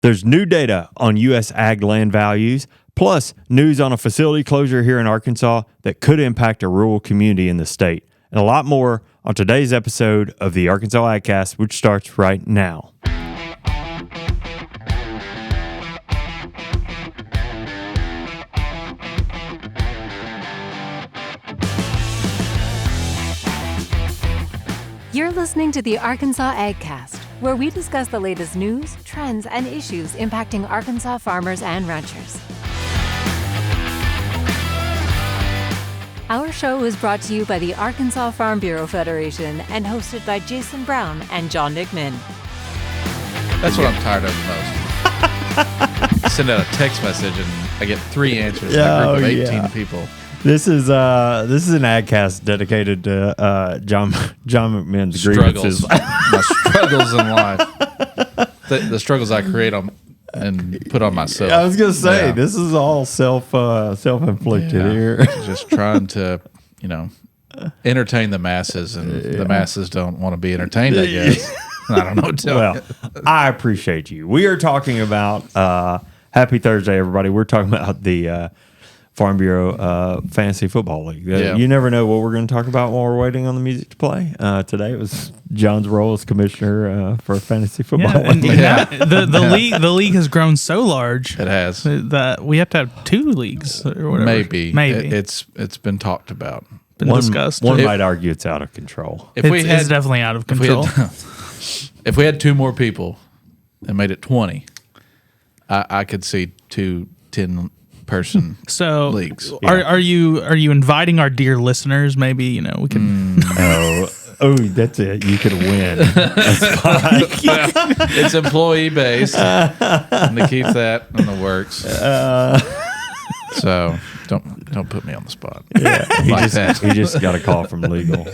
There's new data on U.S. ag land values, plus news on a facility closure here in Arkansas that could impact a rural community in the state, and a lot more on today's episode of the Arkansas AgCast, which starts right now. You're listening to the Arkansas AgCast, where we discuss the latest news, trends, and issues impacting Arkansas farmers and ranchers. Our show is brought to you by the Arkansas Farm Bureau Federation and hosted by Jason Brown and John Nickman. That's what I'm tired of the most. I send out a text message and I get 3 answers. A group of 18 people. This is an AgCast dedicated to John McMahon's grievances. My struggles in life, the struggles I create and put on myself. I was gonna say this is all self-inflicted here. Just trying to, entertain the masses, and the masses don't want to be entertained, I guess. I don't know what to tell you. I appreciate you. We are talking about Happy Thursday, everybody. We're talking about the Farm Bureau Fantasy Football League. You never know what we're going to talk about while we're waiting on the music to play. Today it was John's role as commissioner for Fantasy Football League. The league has grown so large. It has. That we have to have 2 leagues or whatever. Maybe. It's been talked about. Been discussed. One might argue it's out of control. It's definitely out of control. If we had 2 more people and made it 20, I could see 2 10-person leagues. Are you inviting our dear listeners? Maybe we can. Oh, that's it. You could win. It's employee based, and to keep that in the works. So don't put me on the spot. Yeah, he just got a call from legal.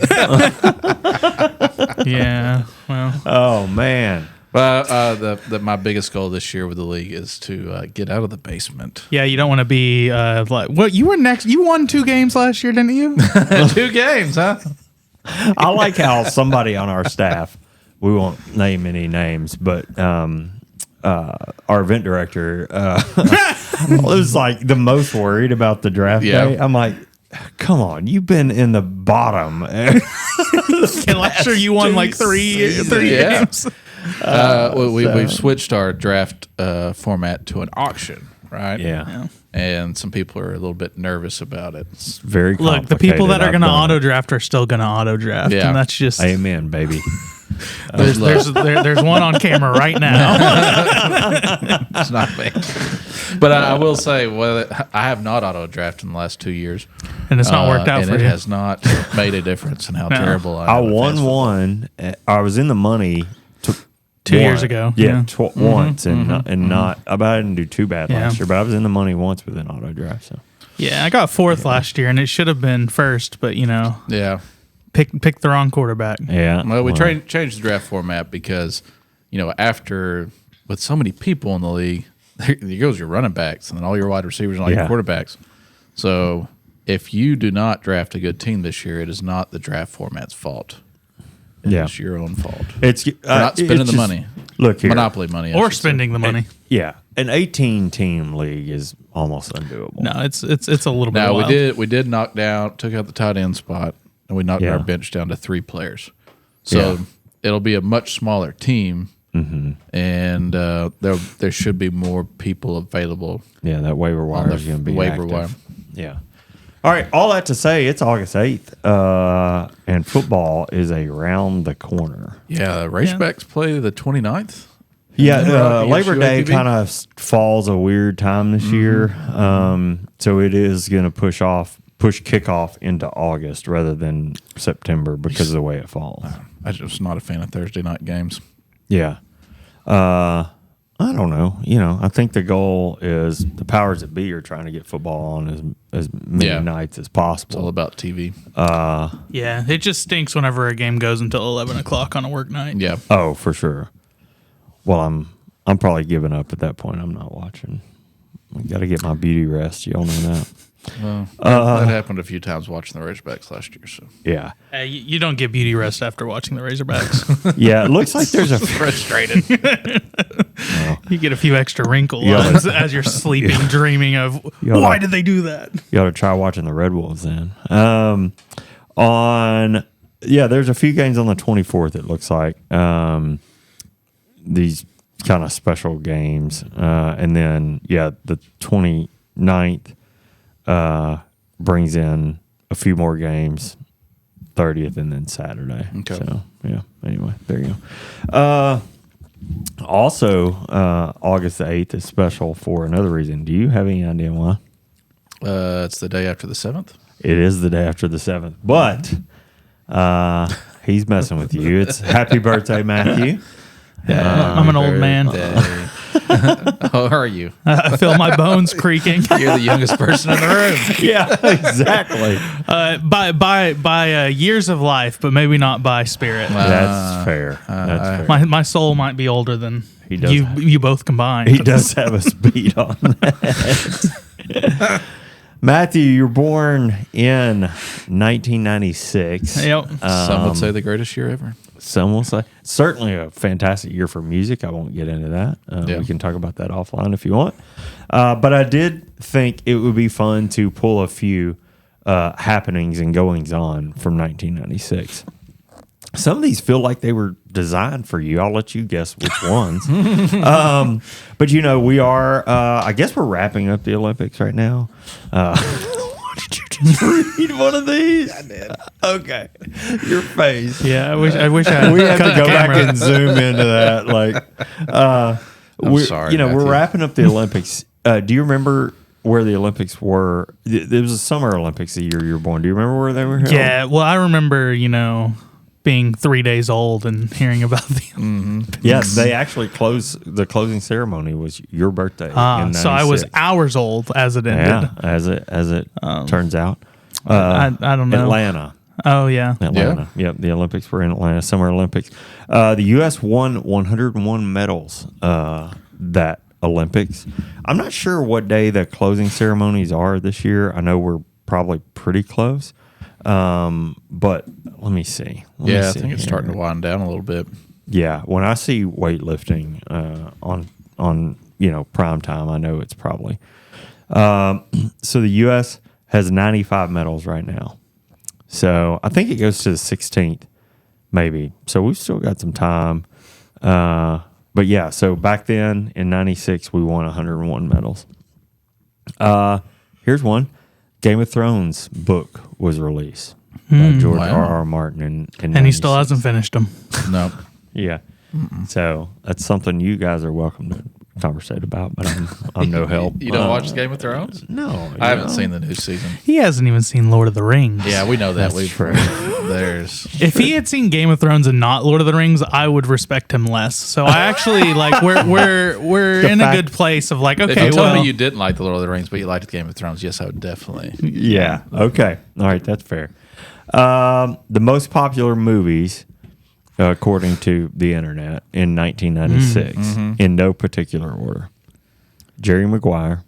Yeah. Well. Oh man. Well, my biggest goal this year with the league is to get out of the basement. Yeah, you don't want to be like. Well, you were next. You won 2 games last year, didn't you? 2 games, huh? I like how somebody on our staff, we won't name any names, but our event director was like the most worried about the draft day. I'm like, come on, you've been in the bottom. And last year you won like 3 games. We've switched our draft format to an auction, right? Yeah. And some people are a little bit nervous about it. It's very complicated. Look, the people that are going to auto draft are still going to auto draft, and that's just amen, baby. There's one on camera right now. It's not me, but I will say, I have not auto drafted in the last 2 years, and it's not worked out for you. And it has not made a difference in how terrible I am. I won one. I was in the money 2 years ago. Yeah, once, and not. I didn't do too bad last year, but I was in the money once with an auto draft. So yeah, I got 4th last year, and it should have been 1st, but picked the wrong quarterback. Yeah. Well, we changed the draft format because after with so many people in the league, there goes your running backs, and then all your wide receivers and all your quarterbacks. So if you do not draft a good team this year, it is not the draft format's fault. It's your own fault. You're not spending the money. Look here. Monopoly money. Or spending the money. An 18-team league is almost undoable. No, it's a little bit wild. we did took out the tight end spot, and we knocked our bench down to 3 players. So it'll be a much smaller team, and there should be more people available. Yeah, that waiver wire is going to be waiver active. wire. Yeah. All right, all that to say, it's August 8th, and football is around the corner. Yeah, the Razorbacks play the 29th. Yeah, Labor Day kind of falls a weird time this year, so it is going to push kickoff into August rather than September because of the way it falls. I'm just not a fan of Thursday night games. Yeah. I don't know. I think the goal is the powers that be are trying to get football on as many nights as possible. It's all about TV. Yeah, it just stinks whenever a game goes until 11 o'clock on a work night. Yeah. Oh, for sure. Well, I'm probably giving up at that point. I'm not watching. I got to get my beauty rest. Y'all know that. Well, that happened a few times watching the Razorbacks last year. So yeah. You don't get beauty rest after watching the Razorbacks. Yeah, it looks like there's a frustrated. You get a few extra wrinkles as you're sleeping, dreaming of why did they do that? You ought to try watching the Red Wolves then. There's a few games on the 24th. It looks like these kind of special games, and then the 29th brings in a few more games. 30th and then Saturday. Okay. So anyway, there you go. Also, August the 8th is special for another reason. Do you have any idea why? It's the day after the 7th. It is the day after the 7th, but he's messing with you. It's happy birthday, Matthew. I'm an old man. How are you? I feel my bones creaking. You're the youngest person in the room. Yeah, exactly. By years of life, but maybe not by spirit. That's fair. That's fair. My soul might be older than He does you both combined. He does have a speed on that. Matthew, you're born in 1996. Yep. Some would say the greatest year ever. Some will say certainly a fantastic year for music. I won't get into that. We can talk about that offline if you want. But I did think it would be fun to pull a few happenings and goings on from 1996. Some of these feel like they were designed for you. I'll let you guess which ones. But we are. I guess we're wrapping up the Olympics right now. Did you just read one of these? I did. Okay. Your face. Yeah, I wish I we have to go back and zoom into that. I'm sorry, Matthew. We're wrapping up the Olympics. Do you remember where the Olympics were? There was a Summer Olympics the year you were born. Do you remember where they were held? Yeah, well, I remember, being 3 days old and hearing about the Yes, they actually the closing ceremony was your birthday. so I was hours old as it ended. Yeah, as it turns out. I don't know. Atlanta. Oh, yeah. Atlanta. Yep, the Olympics were in Atlanta, Summer Olympics. The U.S. won 101 medals that Olympics. I'm not sure what day the closing ceremonies are this year. I know we're probably pretty close. But let me see. I think it's starting to wind down a little bit. Yeah, when I see weightlifting on prime time, I know it's probably. So the U.S. has 95 medals right now. So I think it goes to the 16th, maybe. So we've still got some time. But yeah, so back then in 96, we won 101 medals. Here's one. Game of Thrones book was released by George R.R. Martin in and he still hasn't finished them. No. Yeah. So that's something you guys are welcome to conversate about, but I'm no help. You don't watch Game of Thrones? No. I haven't seen the new season. He hasn't even seen Lord of the Rings. Yeah, we know that. That's true. If he had seen Game of Thrones and not Lord of the Rings, I would respect him less. So I actually we're in a good place of okay. If you told me you didn't like the Lord of the Rings, but you liked Game of Thrones, yes, I would definitely. Yeah. Okay. All right. That's fair. The most popular movies, according to the internet, in 1996, in no particular order: Jerry Maguire,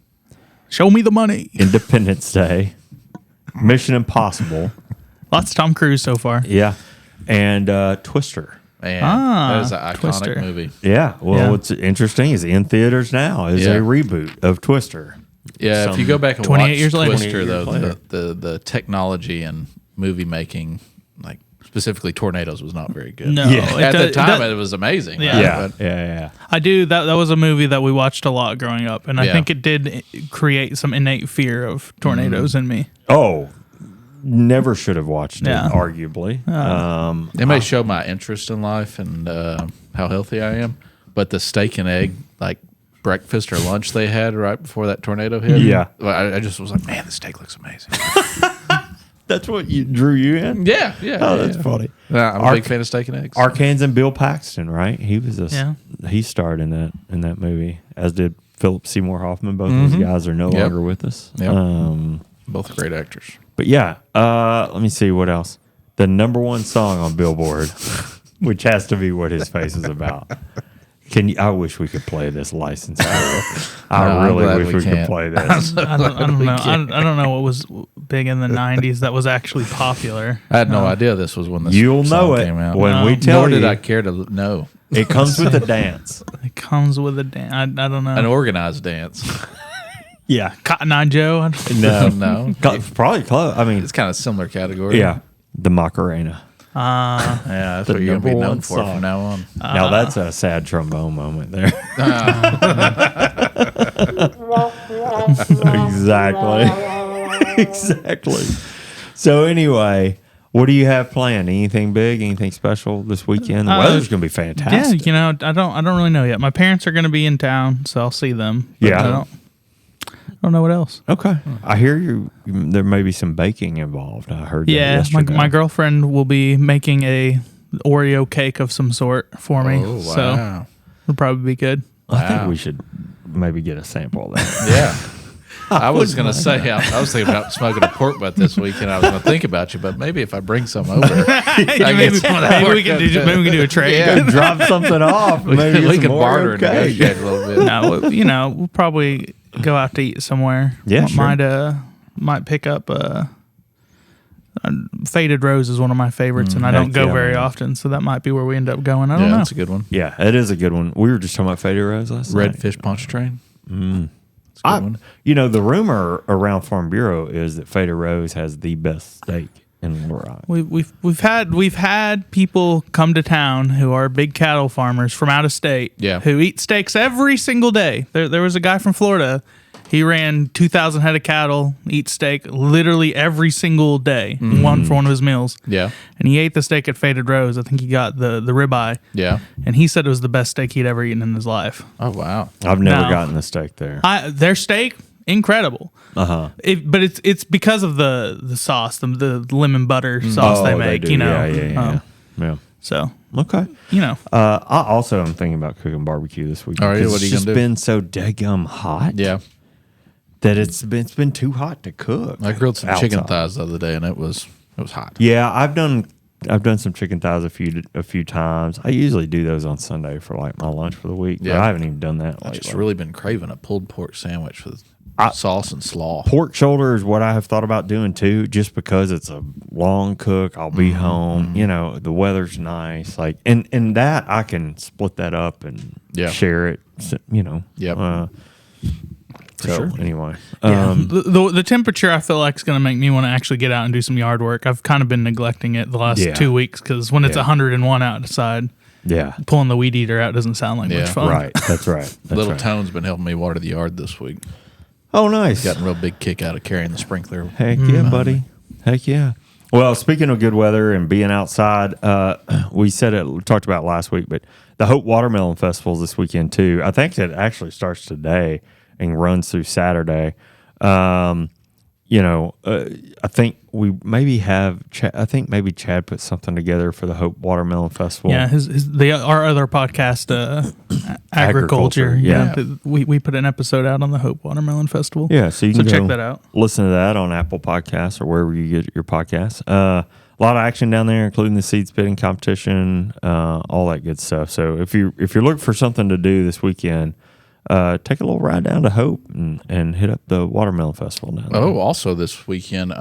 Show Me the Money, Independence Day, Mission Impossible. Lots of Tom Cruise so far. Yeah. And Twister. Man, that is an iconic Twister. movie. Yeah. Well, what's interesting is in theaters now is a reboot of Twister. Yeah, if you go back and 28 watch years later. Twister, though, the technology and movie making, specifically tornadoes, was not very good. No. Yeah. At the time, it was amazing. Yeah. Yeah. I do. That was a movie that we watched a lot growing up, and I think it did create some innate fear of tornadoes in me. Oh, never should have watched it, arguably. It may show my interest in life and how healthy I am, but the steak and egg, breakfast or lunch they had right before that tornado hit. Yeah. I just was like, man, the steak looks amazing. That's what drew you in? Yeah. Oh, that's funny. I'm a big fan of steak and eggs. Arkansas and Bill Paxton, right? He was he starred in that movie, as did Philip Seymour Hoffman. Both those guys are no longer with us. Yep. Both great actors. But yeah, let me see what else. The number one song on Billboard, which has to be what his face is about, I wish we could play this license. I really wish we could play this. I don't know. I don't know what was big in the 90s that was actually popular. I had no idea this was when this You'll song know it came out. when we tell Nor you. did I care to know. It comes with a dance. It comes with a dance. I don't know. An organized dance. Yeah. Cotton Eye Joe. No. Probably close. I mean, It's kind of similar category. yeah. The Macarena. Yeah, that's The what you're going to be number known one for song. from now on. Now that's a sad trombone moment there. Exactly. So anyway, what do you have planned? Anything big? Anything special this weekend? The weather's going to be fantastic. Yeah, I don't really know yet. My parents are going to be in town, so I'll see them. But Yeah. I don't know what else. Okay. I hear there may be some baking involved. I heard that yesterday. my girlfriend will be making a Oreo cake of some sort for me. Oh, wow. So it'll probably be good. I think we should maybe get a sample of that. Yeah. I was going to say, I was thinking about smoking a pork butt this week, and I was going to think about you, but maybe if I bring some over, maybe we can do a trade. Yeah. Drop something off. Maybe we get can some barter and Oreo cake. negotiate a little bit. No, we'll probably go out to eat somewhere. Yeah, sure. Might pick up Faded Rose is one of my favorites, and I don't go very often, so that might be where we end up going. I don't know. That's a good one. Yeah, it is a good one. We were just talking about Faded Rose last night. Redfish Punch Train. It's a good one. The rumor around Farm Bureau is that Faded Rose has the best steak in Little Rock. We've had people come to town who are big cattle farmers from out of state, who eat steaks every single day. There was a guy from Florida. He ran 2,000 head of cattle, eats steak literally every single day, one for one of his meals. Yeah. And he ate the steak at Faded Rose. I think he got the ribeye. Yeah. And he said it was the best steak he'd ever eaten in his life. Oh, wow. I've never gotten the steak there. Their steak, incredible. Uh-huh. But it's because of the sauce, the lemon butter sauce they make, do. Yeah. So, Okay. I also am thinking about cooking barbecue this weekend. All right, what are you it's just gonna do? been so daggum hot. Yeah. That it's been too hot to cook. I grilled some chicken outside. thighs the other day, and it was hot. Yeah, I've done some chicken thighs a few times. I usually do those on Sunday for like my lunch for the week. But I haven't even done that I've lately. just really been craving a pulled pork sandwich with sauce and slaw. Pork shoulder is what I have thought about doing too, just because it's a long cook. I'll be home. The weather's nice. Like and that I can split that up and share it. Yep. So anyway, the temperature I feel like is going to make me want to actually get out and do some yard work. I've kind of been neglecting it the last 2 weeks because when it's 101 outside, pulling the weed eater out doesn't sound like much fun. Right, that's right. Little Tone's been helping me water the yard this week. Oh, nice. Gotten a real big kick out of carrying the sprinkler. Heck yeah, buddy. Heck yeah. Well, speaking of good weather and being outside, we talked about it last week, but the Hope Watermelon Festival is this weekend too. I think it actually starts today and runs through Saturday. I think we maybe maybe Chad put something together for the Hope Watermelon Festival. Yeah, our other podcast, Agriculture. Yeah. We put an episode out on the Hope Watermelon Festival. Yeah, so you can check that out. Listen to that on Apple Podcasts or wherever you get your podcasts. A lot of action down there, including the seed spitting competition, all that good stuff. So if you're looking for something to do this weekend, take a little ride down to Hope and hit up the Watermelon Festival down there. Oh, also this weekend,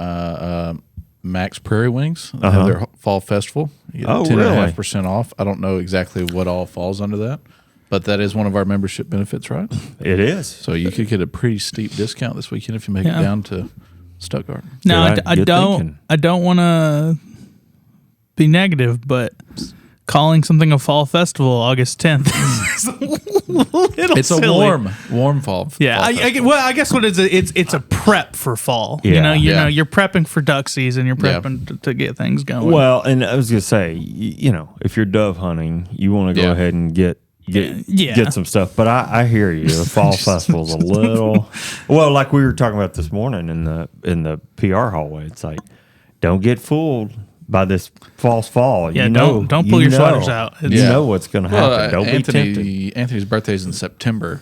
Max Prairie Wings have their fall festival. You get 10.5% off. I don't know exactly what all falls under that, but that is one of our membership benefits, right? It is. So you could get a pretty steep discount this weekend if you make it down to Stuttgart. No, I don't want to be negative, but calling something a fall festival August 10th is a little it's silly. A warm fall. Yeah, I guess what it's a prep for fall. Yeah. You're prepping for duck season. You're prepping to get things going. Well, and I was gonna say, if you're dove hunting, you want to go ahead and get some stuff. But I hear you. The fall festival's a little like we were talking about this morning in the PR hallway. It's like, don't get fooled by this false fall. Yeah, don't pull your sweaters out. You know what's going to happen. Don't be tempted. Anthony's birthday's in September,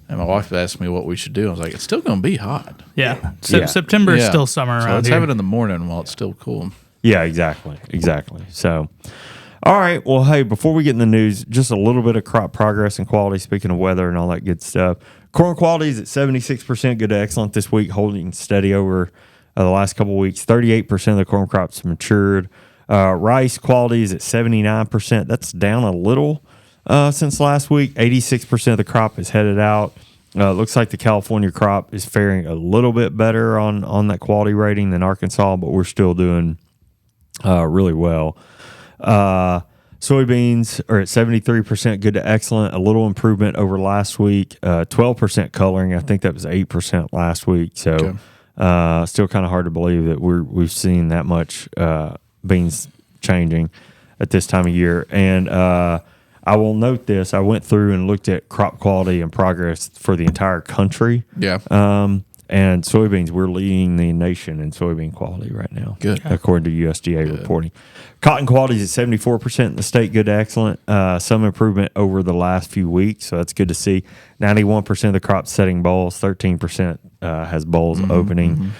and my wife asked me what we should do. I was like, it's still going to be hot. Yeah. September is still summer around so let's here. have it in the morning while it's still cool. Yeah, exactly. So, All right. Well, hey, before we get in the news, just a little bit of crop progress and quality, speaking of weather and all that good stuff. Corn quality is at 76% good to excellent this week, holding steady over the last couple of weeks. 38% of the corn crops matured. Rice quality is at 79%. That's down a little since last week. 86% of the crop is headed out. Looks like the California crop is faring a little bit better on that quality rating than Arkansas, but we're still doing really well. Soybeans are at 73% good to excellent, a little improvement over last week. 12% coloring. I think that was 8% last week. So still kind of hard to believe that we've seen that much beans changing at this time of year. And I will note this. I went through and looked at crop quality and progress for the entire country. Yeah. And soybeans, we're leading the nation in soybean quality right now. Good. According to USDA reporting. Cotton quality is at 74% in the state, good to excellent. Some improvement over the last few weeks, so that's good to see. 91% of the crop setting bolls, 13% has bolls opening.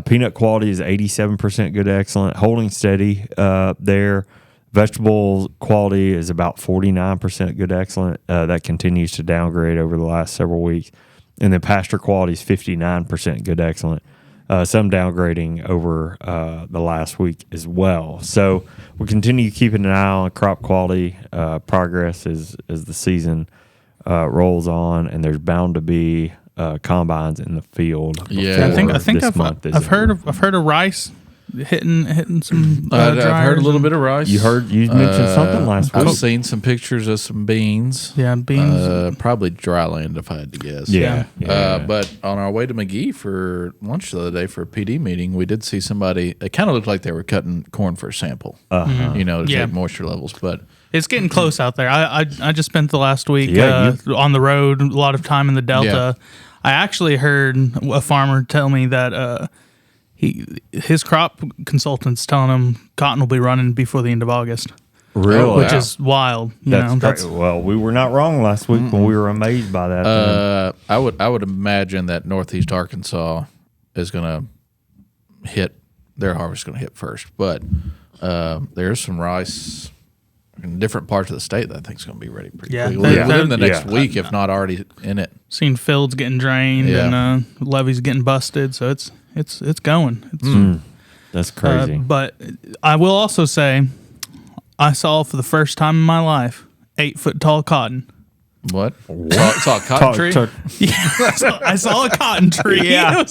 Peanut quality is 87% good to excellent, holding steady there. Vegetable quality is about 49% good to excellent. That continues to downgrade over the last several weeks. And then pasture quality is 59% good to excellent. Some downgrading over the last week as well. So we'll continue keeping an eye on crop quality progress as the season rolls on, and there's bound to be combines in the field. Yeah, I think I've heard of rice hitting some. I've heard a little bit of rice. You mentioned something last week. I've seen some pictures of some beans. Yeah, beans. Probably dry land if I had to guess. Yeah. But on our way to McGee for lunch the other day for a PD meeting, we did see somebody. It kind of looked like they were cutting corn for a sample. To check moisture levels, but. It's getting close out there. I just spent the last week on the road, a lot of time in the Delta. I actually heard a farmer tell me that his crop consultant's telling him cotton will be running before the end of August. Really? Which is wild. That's well, we were not wrong last week when we were amazed by that. I would imagine that Northeast Arkansas is going to hit, their harvest is going to hit first. But there's some rice in different parts of the state that I think is going to be ready pretty quickly. Within the next week, if not already in it. Seen fields getting drained and levees getting busted, so it's going. That's crazy. But I will also say, I saw for the first time in my life 8-foot tall cotton. What? Saw a cotton tree? Yeah, I saw a cotton tree. Yeah,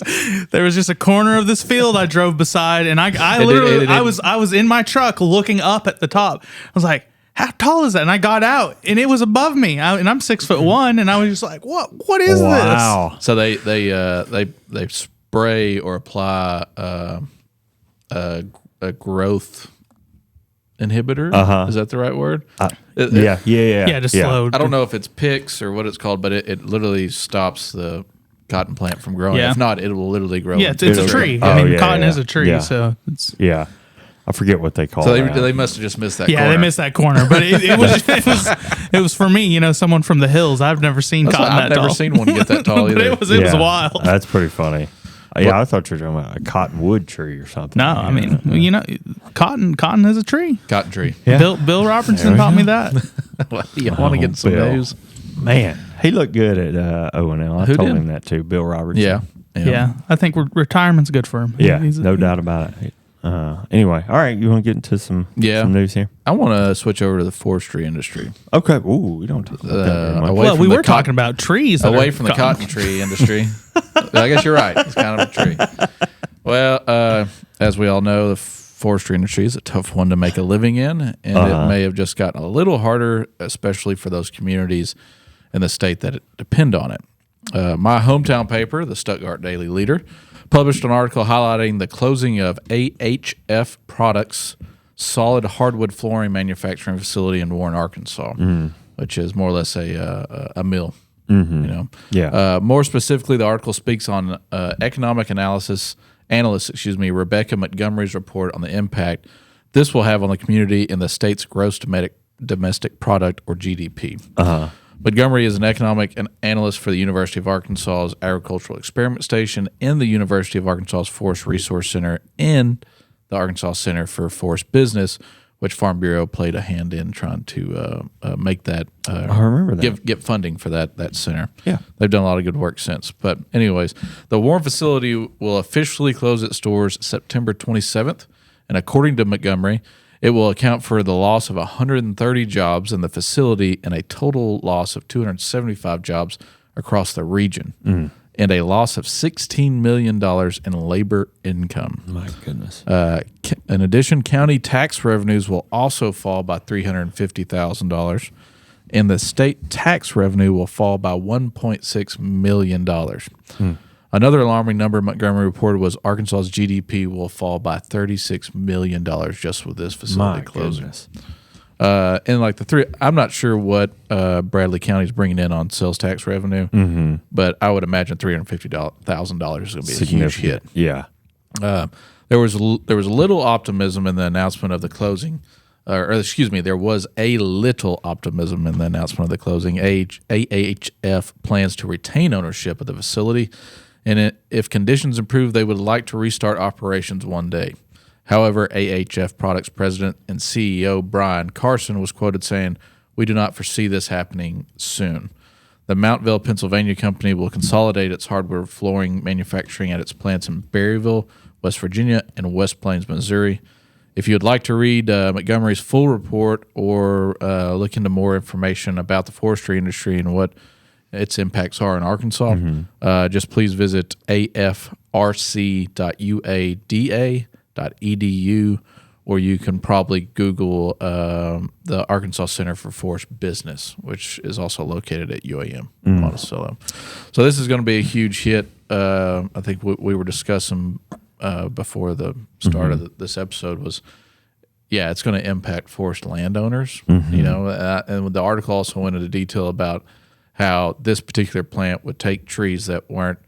there was just a corner of this field I drove beside, and I literally I was in my truck looking up at the top. I was like, how tall is that? And I got out, and it was above me. And I'm 6'1", and I was just like, what is this? So they spray or apply a growth inhibitor. Is that the right word? Just slow. I don't know if it's PIX or what it's called, but it literally stops the cotton plant from growing. If not, it will literally grow. Yeah, it's a tree. Cotton is a tree, so it's I forget what they call it. So they must have just missed that corner. Yeah, they missed that corner. But it was for me, someone from the hills. I've never seen cotton that tall. I've never seen one get that tall either. But it was wild. That's pretty funny. I thought you were talking about a cottonwood tree or something. No, I mean, cotton is a tree. Cotton tree. Yeah. Bill Robertson taught me that. You want to get some news? Man, he looked good at O&L. I told him that too, Bill Robertson. Yeah. I think retirement's good for him. Yeah, no doubt about it. Anyway, all right, you want to get into some news here? I want to switch over to the forestry industry. Okay. Ooh, we don't talk about that very much. We were talking about trees. Away from the cotton tree industry. I guess you're right. It's kind of a tree. Well, as we all know, the forestry industry is a tough one to make a living in, and it may have just gotten a little harder, especially for those communities in the state that depend on it. My hometown paper, the Stuttgart Daily Leader, published an article highlighting the closing of AHF Products' solid hardwood flooring manufacturing facility in Warren, Arkansas, which is more or less a mill. More specifically, the article speaks on economic analyst Rebecca Montgomery's report on the impact this will have on the community in the state's gross domestic product, or GDP. Montgomery is an economic analyst for the University of Arkansas's Agricultural Experiment Station and the University of Arkansas's Forest Resource Center and the Arkansas Center for Forest Business, which Farm Bureau played a hand in trying to make that. I remember that. Get funding for that center. Yeah. They've done a lot of good work since. But anyways, the Warren facility will officially close its doors September 27th. And according to Montgomery, it will account for the loss of 130 jobs in the facility and a total loss of 275 jobs across the region, and a loss of $16 million in labor income. My goodness. In addition, county tax revenues will also fall by $350,000, and the state tax revenue will fall by $1.6 million. Another alarming number Montgomery reported was Arkansas's GDP will fall by $36 million just with this facility closing. And like the three, I'm not sure what Bradley County is bringing in on sales tax revenue, but I would imagine $350,000 is going to be a huge hit. Yeah. There was a little optimism in the announcement of the closing. There was a little optimism in the announcement of the closing. AHF plans to retain ownership of the facility, and if conditions improve, they would like to restart operations one day. However, AHF Products President and CEO Brian Carson was quoted saying, "We do not foresee this happening soon." The Mountville, Pennsylvania company will consolidate its hardwood flooring manufacturing at its plants in Berryville, West Virginia, and West Plains, Missouri. If you would like to read Montgomery's full report or look into more information about the forestry industry and what its impacts are in Arkansas, just please visit afrc.uada.edu, or you can probably Google the Arkansas Center for Forest Business, which is also located at UAM in Monticello. So this is going to be a huge hit. I think we were discussing before the start of this episode was, it's going to impact forest landowners. And the article also went into detail about how this particular plant would take trees that weren't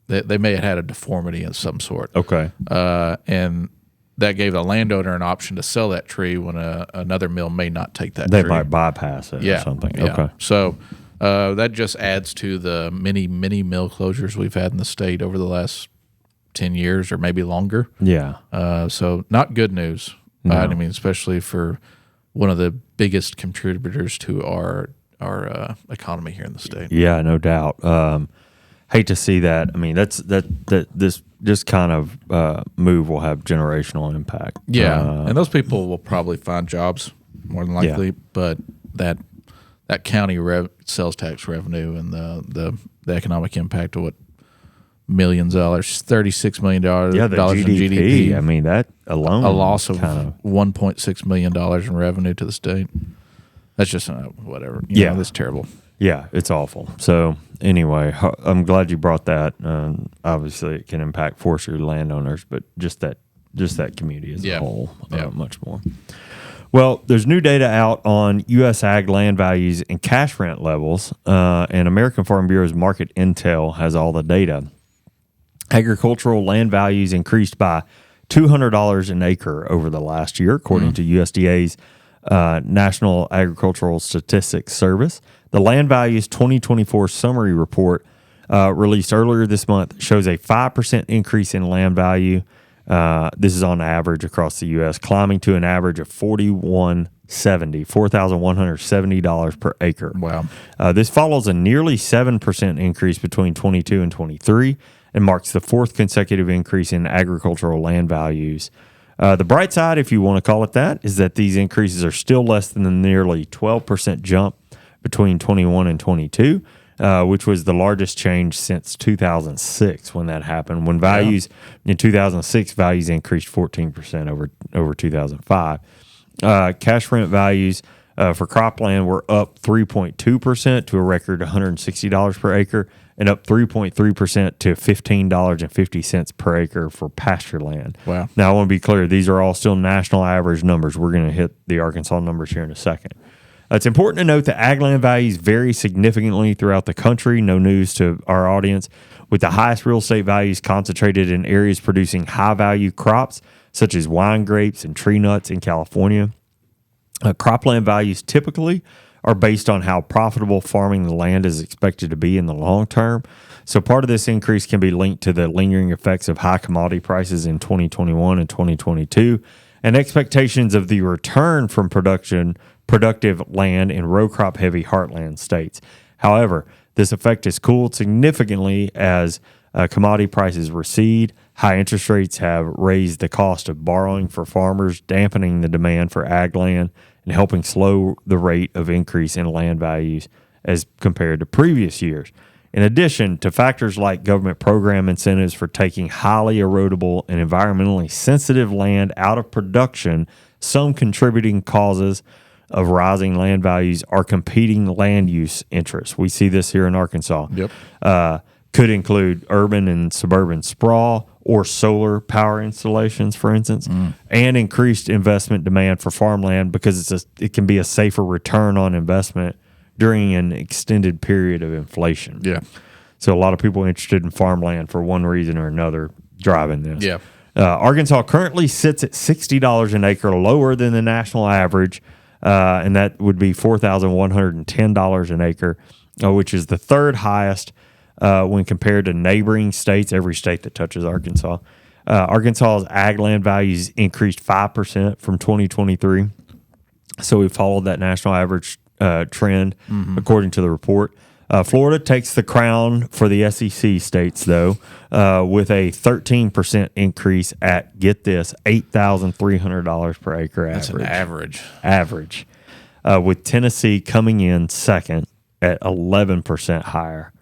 they may have had a deformity of some sort. Okay. And that gave the landowner an option to sell that tree when another mill may not take that tree. They might bypass it or something. Yeah. Okay. So that just adds to the many mill closures we've had in the state over the last 10 years or maybe longer. Yeah. So not good news. No. I mean, especially for one of the biggest contributors to our economy here in the state. Yeah, no doubt. Hate to see that. I mean, this kind of move will have generational impact. Yeah, and those people will probably find jobs more than likely. Yeah. But that county sales tax revenue and the economic impact of what millions of dollars, $36 million the in GDP. I mean, that alone, a loss of $1.6 million in revenue to the state. That's just whatever. You know, that's terrible. Yeah, it's awful. So anyway, I'm glad you brought that. Obviously, it can impact forestry landowners, but just that community as a whole, much more. Well, there's new data out on U.S. ag land values and cash rent levels, and American Farm Bureau's Market Intel has all the data. Agricultural land values increased by $200 an acre over the last year, according to USDA's National Agricultural Statistics Service. The Land Values 2024 Summary Report released earlier this month shows a 5% increase in land value. This is on average across the U.S., climbing to an average of $4,170 per acre. Wow. This follows a nearly 7% increase between 22 and 23 and marks the fourth consecutive increase in agricultural land values. The bright side, if you want to call it that, is that these increases are still less than the nearly 12% jump between 21 and 22, which was the largest change since 2006 when that happened. When values in 2006, values increased 14% over 2005. Cash rent values for cropland were up 3.2% to a record $160 per acre, and up 3.3% to $15.50 per acre for pasture land. Wow. Now, I want to be clear, these are all still national average numbers. We're going to hit the Arkansas numbers here in a second. It's important to note that ag land values vary significantly throughout the country. No news to our audience, with the highest real estate values concentrated in areas producing high-value crops, such as wine grapes and tree nuts in California. Cropland values typically are based on how profitable farming the land is expected to be in the long term. So part of this increase can be linked to the lingering effects of high commodity prices in 2021 and 2022, and expectations of the return from productive land in row crop heavy heartland states. However, this effect is cooled significantly as commodity prices recede. High interest rates have raised the cost of borrowing for farmers, dampening the demand for ag land and helping slow the rate of increase in land values as compared to previous years. In addition to factors like government program incentives for taking highly erodible and environmentally sensitive land out of production, some contributing causes of rising land values are competing land use interests. We see this here in Arkansas. Yep. Could include urban and suburban sprawl or solar power installations, for instance, and increased investment demand for farmland because it can be a safer return on investment during an extended period of inflation. Yeah. So a lot of people interested in farmland for one reason or another driving this. Yeah. Arkansas currently sits at $60 an acre, lower than the national average, and that would be $4,110 an acre, which is the third highest when compared to neighboring states, every state that touches Arkansas. Arkansas's ag land values increased 5% from 2023. So we followed that national average trend, according to the report. Florida takes the crown for the SEC states, though, with a 13% increase at, get this, $8,300 per acre average. That's an average. Average. With Tennessee coming in second at 11% higher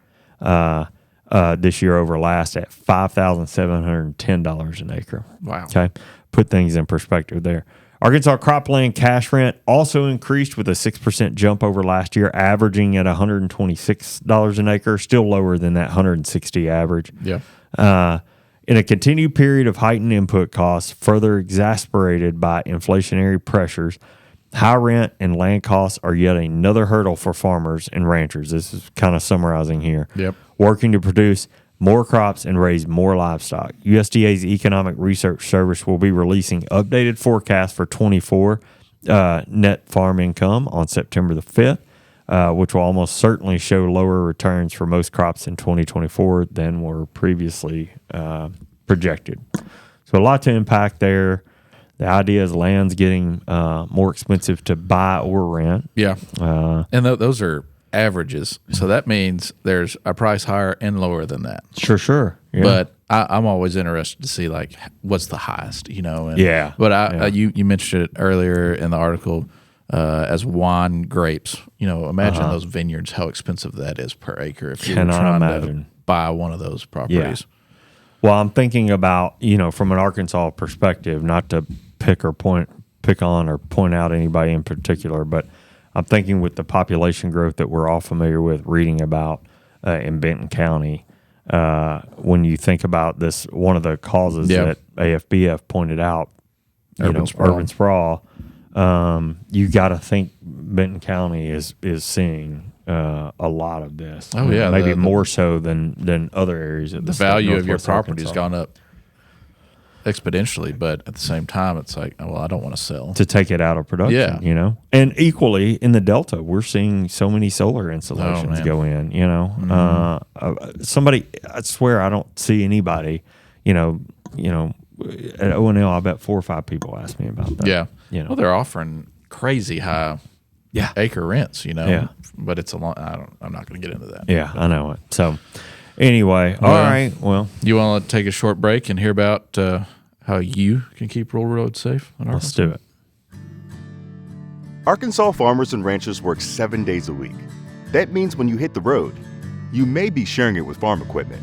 this year over last at $5,710 an acre. Wow. Okay. Put things in perspective there. Arkansas cropland cash rent also increased with a 6% jump over last year, averaging at $126 an acre, still lower than that $160 average. Yeah. In a continued period of heightened input costs, further exacerbated by inflationary pressures, high rent and land costs are yet another hurdle for farmers and ranchers. This is kind of summarizing here. Yep. Working to produce more crops and raise more livestock. USDA's Economic Research Service will be releasing updated forecasts for 24 net farm income on September the 5th, which will almost certainly show lower returns for most crops in 2024 than were previously projected. So a lot to impact there. The idea is land's getting more expensive to buy or rent. Yeah. And those are averages. So that means there's a price higher and lower than that. Sure. Yeah. But I'm always interested to see, like, what's the highest, you know? And, Yeah. But you mentioned it earlier in the article as wine grapes. You know, imagine those vineyards, how expensive that is per acre if you're trying to buy one of those properties. Yeah. Well, I'm thinking about, you know, from an Arkansas perspective, not to pick on or point out anybody in particular, but I'm thinking with the population growth that we're all familiar with reading about in Benton County, when you think about this, one of the causes that AFBF pointed out, urban sprawl, you got to think Benton County is seeing a lot of this. Oh yeah, maybe more so than other areas of the value of your property has gone up exponentially, but at the same time, it's like, well, I don't want to sell to take it out of production, you know. And equally in the Delta, we're seeing so many solar installations go in. You know, somebody, I swear, I don't see anybody. You know, at O&L, I bet 4 or 5 people ask me about that. Yeah, you know, well, they're offering crazy high, acre rents. You know, but it's a long. I'm not going to get into that. Yeah, I know it. So. Anyway, all right. Well, you want to take a short break and hear about how you can keep rural roads safe in Arkansas? Let's do it. Arkansas farmers and ranchers work 7 days a week. That means when you hit the road, you may be sharing it with farm equipment,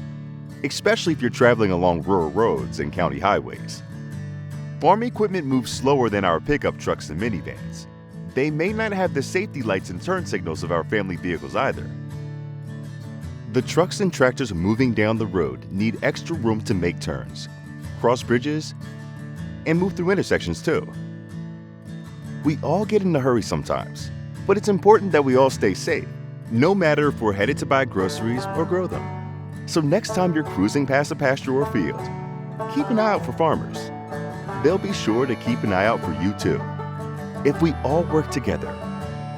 especially if you're traveling along rural roads and county highways. Farm equipment moves slower than our pickup trucks and minivans. They may not have the safety lights and turn signals of our family vehicles either. The trucks and tractors moving down the road need extra room to make turns, cross bridges, and move through intersections too. We all get in a hurry sometimes, but it's important that we all stay safe, no matter if we're headed to buy groceries or grow them. So next time you're cruising past a pasture or field, keep an eye out for farmers. They'll be sure to keep an eye out for you too. If we all work together,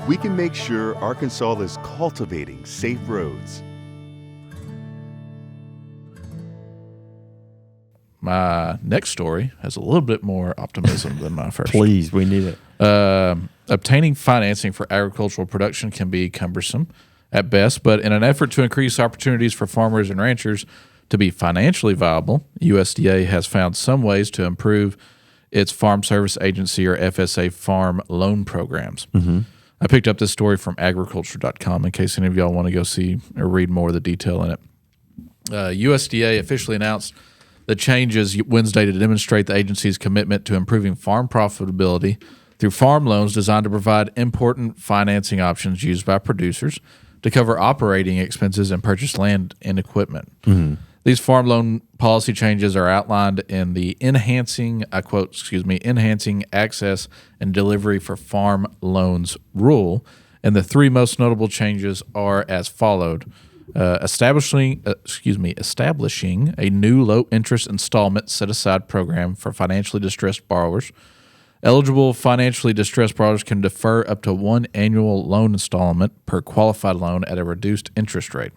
we can make sure Arkansas is cultivating safe roads. my next story has a little bit more optimism than my first. Please, we need it. Obtaining financing for agricultural production can be cumbersome at best, but in an effort to increase opportunities for farmers and ranchers to be financially viable, USDA has found some ways to improve its Farm Service Agency or FSA farm loan programs. Mm-hmm. I picked up this story from agriculture.com in case any of y'all want to go see or read more of the detail in it. USDA officially announced the changes Wednesday to demonstrate the agency's commitment to improving farm profitability through farm loans designed to provide important financing options used by producers to cover operating expenses and purchase land and equipment. Mm-hmm. These farm loan policy changes are outlined in the enhancing access and delivery for farm loans rule, and the three most notable changes are as followed. Establishing a new low-interest installment set-aside program for financially distressed borrowers. Eligible financially distressed borrowers can defer up to one annual loan installment per qualified loan at a reduced interest rate.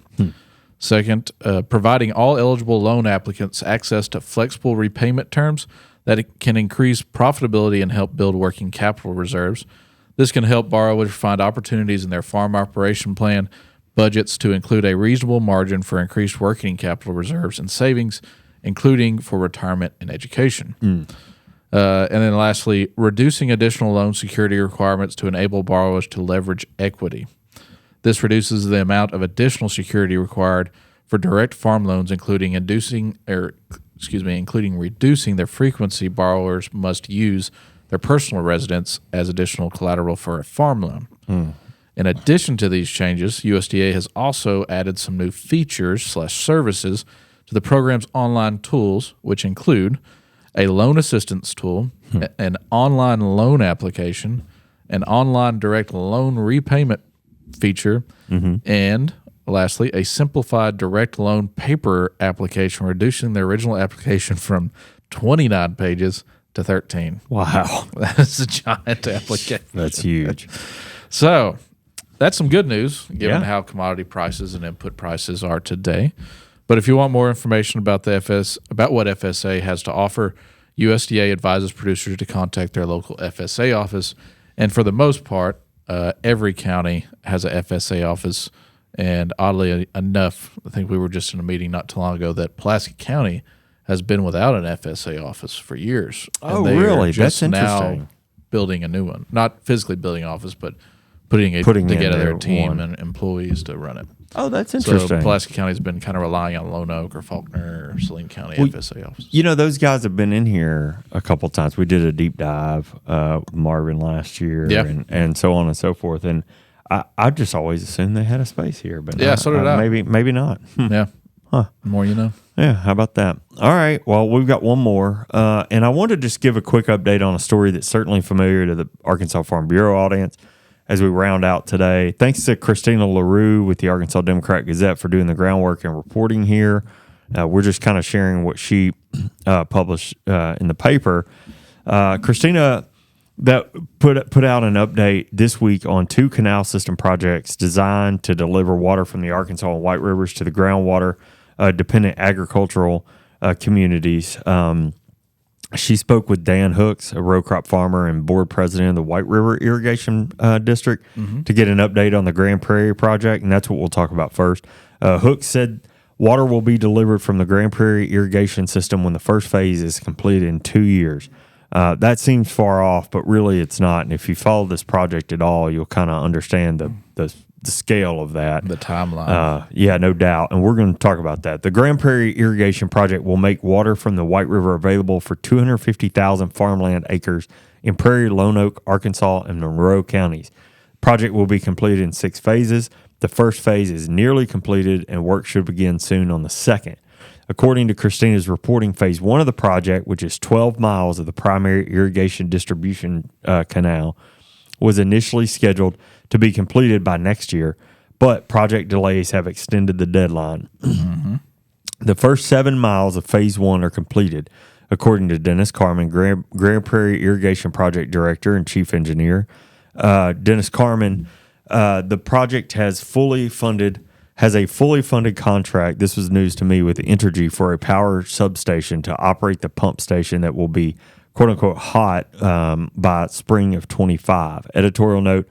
Second, providing all eligible loan applicants access to flexible repayment terms that can increase profitability and help build working capital reserves. This can help borrowers find opportunities in their farm operation plan budgets to include a reasonable margin for increased working capital reserves and savings, including for retirement and education. And then lastly, reducing additional loan security requirements to enable borrowers to leverage equity. This reduces the amount of additional security required for direct farm loans, including reducing the frequency borrowers must use their personal residence as additional collateral for a farm loan. In addition to these changes, USDA has also added some new features/services to the program's online tools, which include a loan assistance tool, an online loan application, an online direct loan repayment feature, and lastly, a simplified direct loan paper application, reducing the original application from 29 pages to 13. Wow. That's a giant application. That's huge. So that's some good news, given how commodity prices and input prices are today. But if you want more information about about what FSA has to offer, USDA advises producers to contact their local FSA office. And for the most part, every county has a FSA office. And oddly enough, I think we were just in a meeting not too long ago that Pulaski County has been without an FSA office for years. Oh, really? That's interesting. Now building a new one, not physically building an office, but putting together their team and employees to run it. Oh, that's interesting. So Pulaski County has been kind of relying on Lone Oak or Faulkner or Saline County FSA offices. You know, those guys have been in here a couple of times. We did a deep dive with Marvin last year and so on and so forth. And I just always assumed they had a space here. But so did I. Maybe not. Yeah. Huh. The more you know. Yeah, how about that? All right, well, we've got one more. And I want to just give a quick update on a story that's certainly familiar to the Arkansas Farm Bureau audience as we round out today. Thanks to Christina LaRue with the Arkansas Democrat Gazette for doing the groundwork and reporting here. We're just kind of sharing what she published in the paper. Christina that put out an update this week on 2 canal system projects designed to deliver water from the Arkansas and White Rivers to the groundwater dependent agricultural communities. She spoke with Dan Hooks, a row crop farmer and board president of the White River Irrigation District, to get an update on the Grand Prairie project, and that's what we'll talk about first. Hooks said water will be delivered from the Grand Prairie irrigation system when the first phase is completed in 2 years. That seems far off, but really it's not. And if you follow this project at all, you'll kind of understand the scale of that. The timeline. Yeah, no doubt. And we're going to talk about that. The Grand Prairie Irrigation Project will make water from the White River available for 250,000 farmland acres in Prairie, Lone Oak, Arkansas, and Monroe counties. The project will be completed in 6 phases. The first phase is nearly completed, and work should begin soon on the second. According to Christina's reporting, phase 1 of the project, which is 12 miles of the primary irrigation distribution canal, was initially scheduled to be completed by next year, but project delays have extended the deadline. The first 7 miles of phase 1 are completed, according to Dennis Carmen, Grand Prairie Irrigation Project Director and Chief Engineer. Dennis Carmen, the project has has a fully funded contract. This was news to me with Entergy for a power substation to operate the pump station that will be quote unquote hot by spring of 25. Editorial note.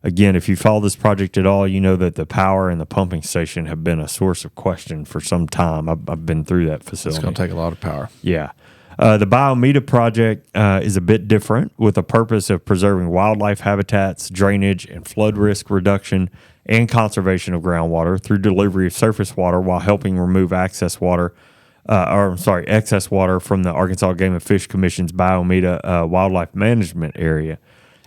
Again, if you follow this project at all, you know that the power and the pumping station have been a source of question for some time. I've been through that facility. It's going to take a lot of power. Yeah. The Biomeda project is a bit different with a purpose of preserving wildlife habitats, drainage, and flood risk reduction and conservation of groundwater through delivery of surface water while helping remove excess water from the Arkansas Game and Fish Commission's Biomeda wildlife management area.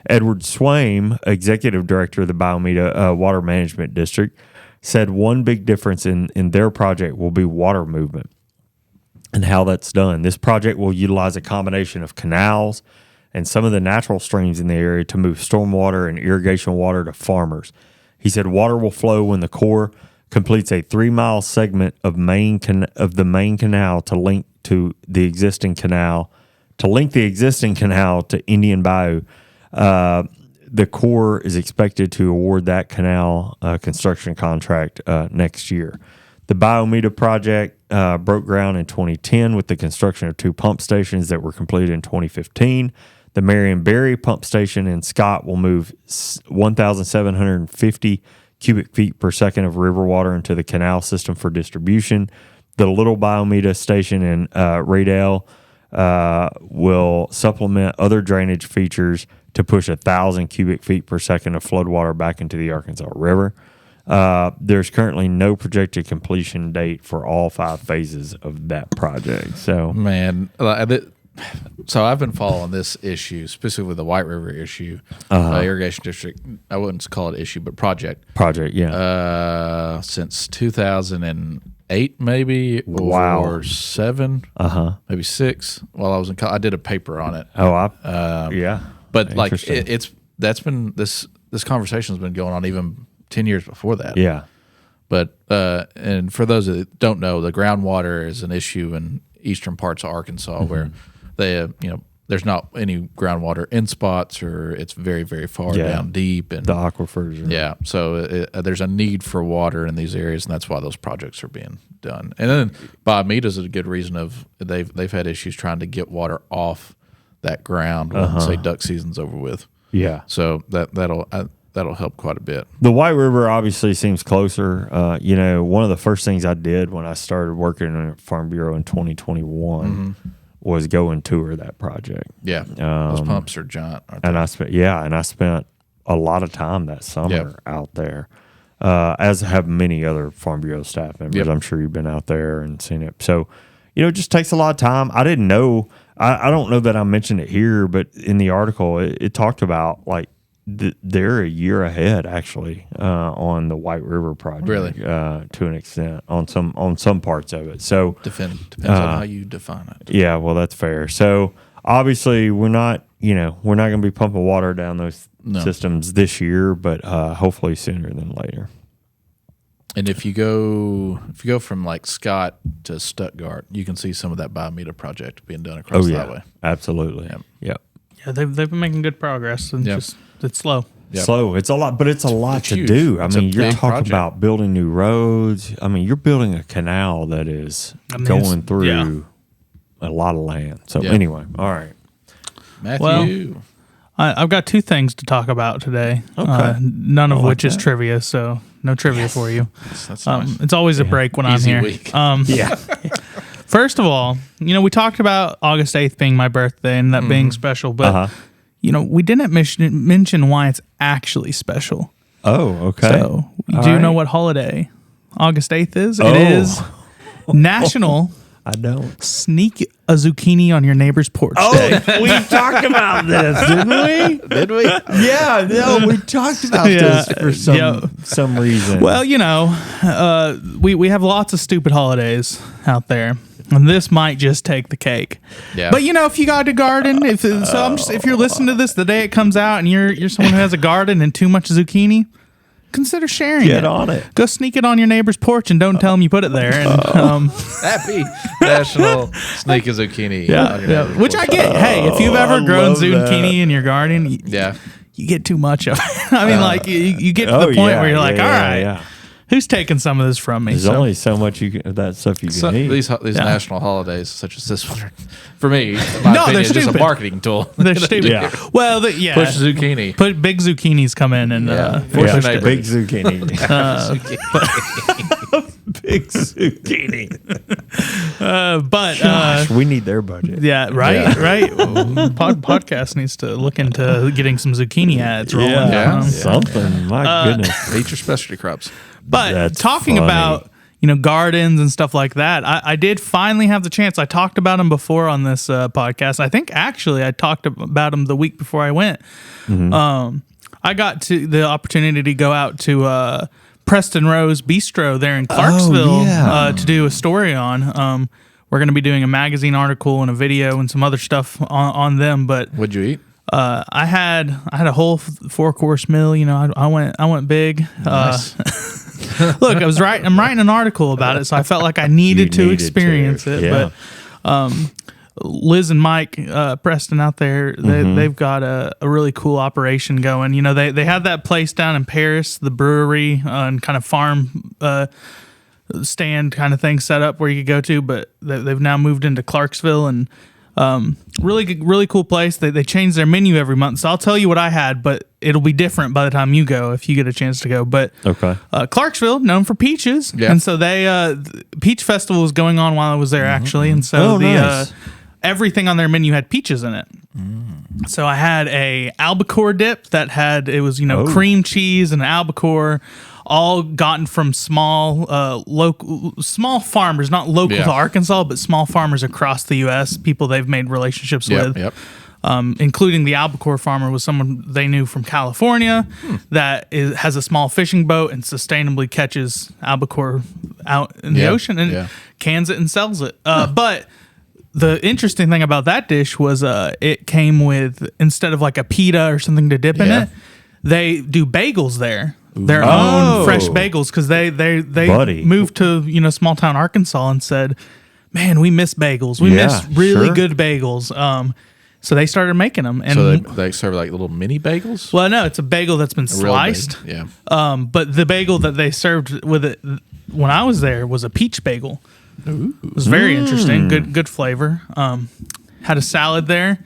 Edward Swaim, executive director of the Biomeda Water Management District, said one big difference in their project will be water movement and how that's done. This project will utilize a combination of canals and some of the natural streams in the area to move stormwater and irrigation water to farmers. He said water will flow when the Corps completes a 3-mile segment of the main canal to link the existing canal to Indian Bayou. The Corps is expected to award that canal construction contract next year. The Biomeda project broke ground in 2010 with the construction of 2 pump stations that were completed in 2015. The Marion Berry pump station in Scott will move 1,750 cubic feet per second of river water into the canal system for distribution. The Little Biomeda station in Radale will supplement other drainage features to push 1,000 cubic feet per second of floodwater back into the Arkansas River. There's currently no projected completion date for all 5 phases of that project. So, man, so I've been following this issue, specifically the White River issue, irrigation district. I wouldn't call it issue, but project. Yeah. Since 2008, maybe, or 7, maybe 6. While I was in college, I did a paper on it. Yeah. But like this conversation has been going on even 10 years before that. Yeah. But and for those that don't know, the groundwater is an issue in eastern parts of Arkansas where they there's not any groundwater in spots, or it's very, very far down deep, and the aquifers. So there's a need for water in these areas, and that's why those projects are being done. And then Biomeda is a good reason of they've had issues trying to get water off that ground when say duck season's over with. Yeah. So that'll help quite a bit. The White River obviously seems closer. One of the first things I did when I started working in Farm Bureau in 2021 was go and tour that project. Yeah. Those pumps are giant, aren't they? And I spent a lot of time that summer out there, as have many other Farm Bureau staff members. Yep. I'm sure you've been out there and seen it. So, it just takes a lot of time. I didn't know. I don't know that I mentioned it here, but in the article, it talked about like they're a year ahead actually on the White River project. Really, to an extent on some parts of it. So depends on how you define it. Yeah, well, that's fair. So obviously, we're not going to be pumping water down those systems this year, but hopefully sooner than later. And if you go from like Scott to Stuttgart, you can see some of that Biomeda project being done across that way. Absolutely. Yep. Yeah, they've been making good progress, and just it's slow. Yep. Slow. It's a lot, but it's a lot to do. I mean, you're talking about building new roads. I mean, you're building a canal that is going through a lot of land. So anyway, all right. Matthew. Well, I've got 2 things to talk about today. Okay. None of which is trivia, so no trivia for you. That's nice. It's always a break when Easy I'm here. Week. First of all, we talked about August 8th being my birthday and that being special, but we didn't mention why it's actually special. Oh, okay. So, do you know what holiday August 8th is? It is National I don't. Sneak a zucchini on your neighbor's porch day. We talked about this, didn't we? Did we? Yeah, no, we talked about this for some reason. Well, we have lots of stupid holidays out there, and this might just take the cake. Yeah. But if you got a garden, if you're listening to this the day it comes out, and you're someone who has a garden and too much zucchini, consider sharing it. Get on it. Go sneak it on your neighbor's porch and don't tell them you put it there. And, Happy National Sneak a Zucchini. On your neighbor's which porch. I get. Hey, if you've ever grown zucchini in your garden, you get too much of it. I mean, you get to the point where you're like, all right. Who's taking some of this from me? There's only so much that stuff you can eat. These national holidays, such as this one, for me, my opinion, is just a marketing tool. They're stupid. Yeah. Well, push zucchini. Put big zucchinis come in and big zucchini. Big zucchini. But we need their budget. Yeah, right, right. Podcast needs to look into getting some zucchini ads rolling. Yeah, something. My goodness. Eat your specialty crops. But That's talking funny. about gardens and stuff like that, I did finally have the chance. I talked about them before on this podcast. I think actually I talked about them the week before I went. Mm-hmm. I got to the opportunity to go out to Preston Rose Bistro there in Clarksville to do a story on. We're going to be doing a magazine article and a video and some other stuff on them. But what'd you eat? I had a whole 4-course meal. I went big. Nice. Look, I'm writing an article about it, so I felt like I needed to experience it. Yeah. But Liz and Mike Preston out there, they've got a really cool operation going. They had that place down in Paris, the brewery and kind of farm stand kind of thing set up where you could go to, but they've now moved into Clarksville and really cool place. They change their menu every month, so I'll tell you what I had, but it'll be different by the time you go if you get a chance to go. But Clarksville, known for peaches, and so the Peach Festival was going on while I was there actually, and so nice. Everything on their menu had peaches in it. So I had a albacore dip that was cream cheese and albacore, all gotten from small farmers, not local to Arkansas, but small farmers across the U.S., people they've made relationships with. Yep. Including the albacore farmer was someone they knew from California that has a small fishing boat and sustainably catches albacore out in the ocean and cans it and sells it. But the interesting thing about that dish was it came with, instead of like a pita or something to dip in it, they do bagels there. Their own fresh bagels, because they moved to small town Arkansas and said, man, we miss bagels. We miss really good bagels. So they started making them. And so they serve like little mini bagels? Well, no, it's a bagel that's been sliced. Yeah. But the bagel that they served with it when I was there was a peach bagel. Ooh. It was very interesting. Good flavor. Had a salad there.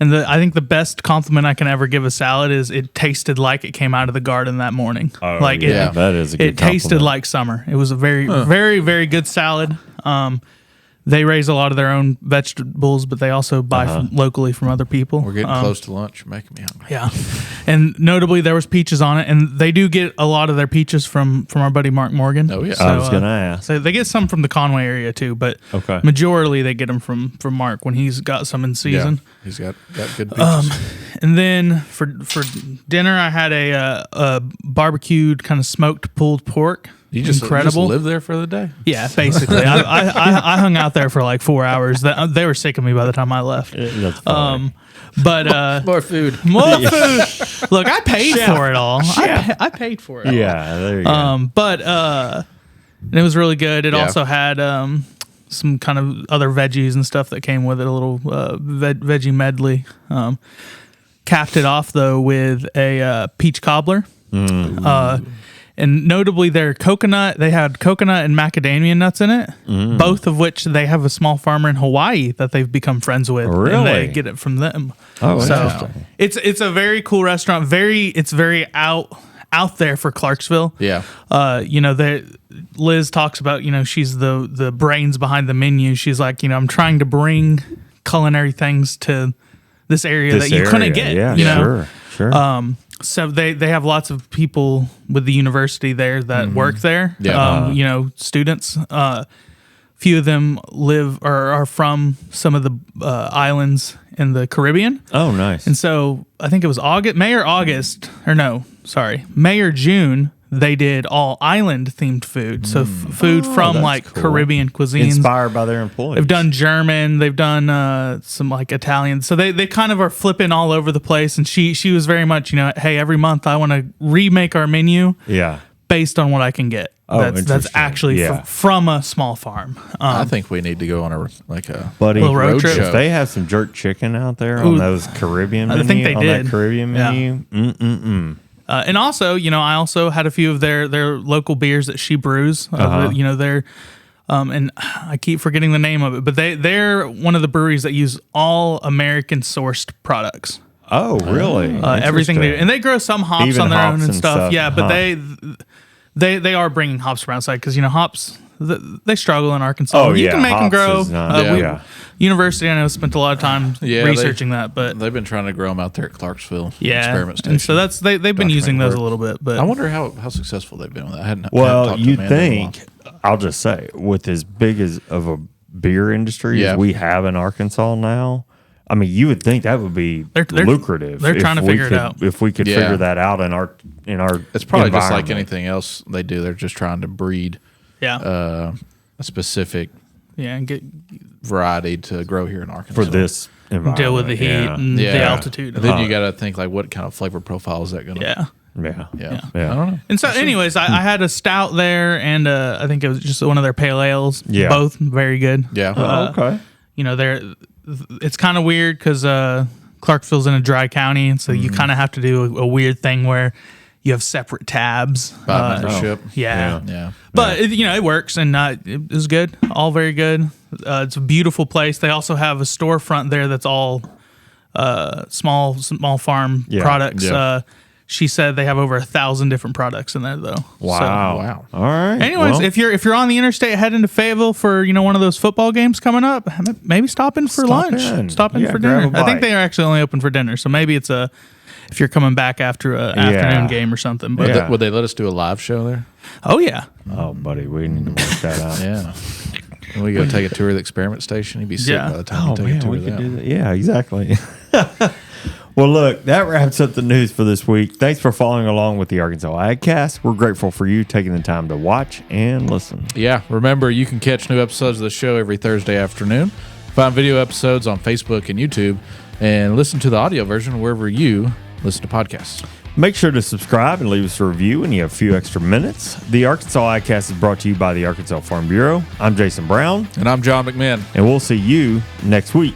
And I think the best compliment I can ever give a salad is it tasted like it came out of the garden that morning. Oh, that is a good It tasted like summer. It was a very, very, very good salad. They raise a lot of their own vegetables, but they also buy locally from other people. We're getting close to lunch. You're making me hungry. Yeah. And notably, there was peaches on it, and they do get a lot of their peaches from our buddy Mark Morgan. Oh, yeah. So, I was going to ask. So they get some from the Conway area, too, but majorly they get them from Mark when he's got some in season. Yeah, he's got good peaches. And then for dinner, I had a barbecued kind of smoked pulled pork. You just live there for the day? Yeah, basically. I hung out there for like 4 hours. They were sick of me by the time I left. That's funny. But more food. More food. Look, I paid for it all. I paid for it all. Yeah, there you go. But it was really good. It also had some kind of other veggies and stuff that came with it, a little veggie medley. Capped it off, though, with a peach cobbler. And notably, they had coconut and macadamia nuts in it, both of which they have a small farmer in Hawaii that they've become friends with. Really? And they get it from them. Oh, so it's a very cool restaurant. It's very out there for Clarksville. Yeah. Liz talks about, she's the brains behind the menu. She's like, I'm trying to bring culinary things to this area that you couldn't get. Yeah, sure. So they have lots of people with the university there that work there. Yeah. Students. Few of them live or are from some of the islands in the Caribbean. Oh, nice. And so I think it was May or June. They did all island themed food. So food from cool. Caribbean cuisines. Inspired by their employees. They've done German. They've done some Italian. So they kind of are flipping all over the place. And she was very much, hey, every month I want to remake our menu. Yeah. Based on what I can get. That's actually from a small farm. I think we need to go on a little road trip. If they have some jerk chicken out there on those Caribbean menu, I think they did. That Caribbean menu, And also, I also had a few of their local beers that she brews. They're and I keep forgetting the name of it, but they're one of the breweries that use all American sourced products. Oh, really? Everything they do. And they grow some hops Even on their hops own and stuff. Yeah, but they are bringing hops from outside because hops they struggle in Arkansas. Oh, you can make them grow. University, I know, spent a lot of time researching that, but they've been trying to grow them out there at Clarksville experiment station. And so they've been using those a little bit. But I wonder how successful they've been with that. You think? I'll just say, with as big of a beer industry as we have in Arkansas now, I mean, you would think that would be lucrative. They're trying to figure it out. If we could figure that out in our it's probably just like anything else they do. They're just trying to breed a specific and get variety to grow here in Arkansas for this environment. Deal with the heat and the altitude. And then you got to think like, what kind of flavor profile is that going to? Yeah. I don't know. And so, anyways, I had a stout there, and I think it was just one of their pale ales. Yeah, both very good. Yeah. Okay. It's kind of weird because Clarksville's in a dry county, and so you kind of have to do a weird thing where you have separate tabs by membership. Yeah. But it works, and it was good. All very good. It's a beautiful place. They also have a storefront there that's all small farm products. Yeah. She said they have over 1,000 different products in there, though. Wow. All right. Anyways, if you're on the interstate heading to Fayetteville for one of those football games coming up, maybe stop in for lunch. Stop in for dinner. I think they are actually only open for dinner, so maybe it's if you're coming back after an afternoon game or something. But would they let us do a live show there? Oh yeah. Oh, buddy, we need to work that out. Yeah. And we go take a tour of the experiment station. He'd be sick by the time we take a tour of that. Do that. Yeah, exactly. Well, look, that wraps up the news for this week. Thanks for following along with the Arkansas AgCast. We're grateful for you taking the time to watch and listen. Yeah, remember, you can catch new episodes of the show every Thursday afternoon. Find video episodes on Facebook and YouTube, and listen to the audio version wherever you listen to podcasts. Make sure to subscribe and leave us a review when you have a few extra minutes. The Arkansas AgCast is brought to you by the Arkansas Farm Bureau. I'm Jason Brown. And I'm John McMahon. And we'll see you next week.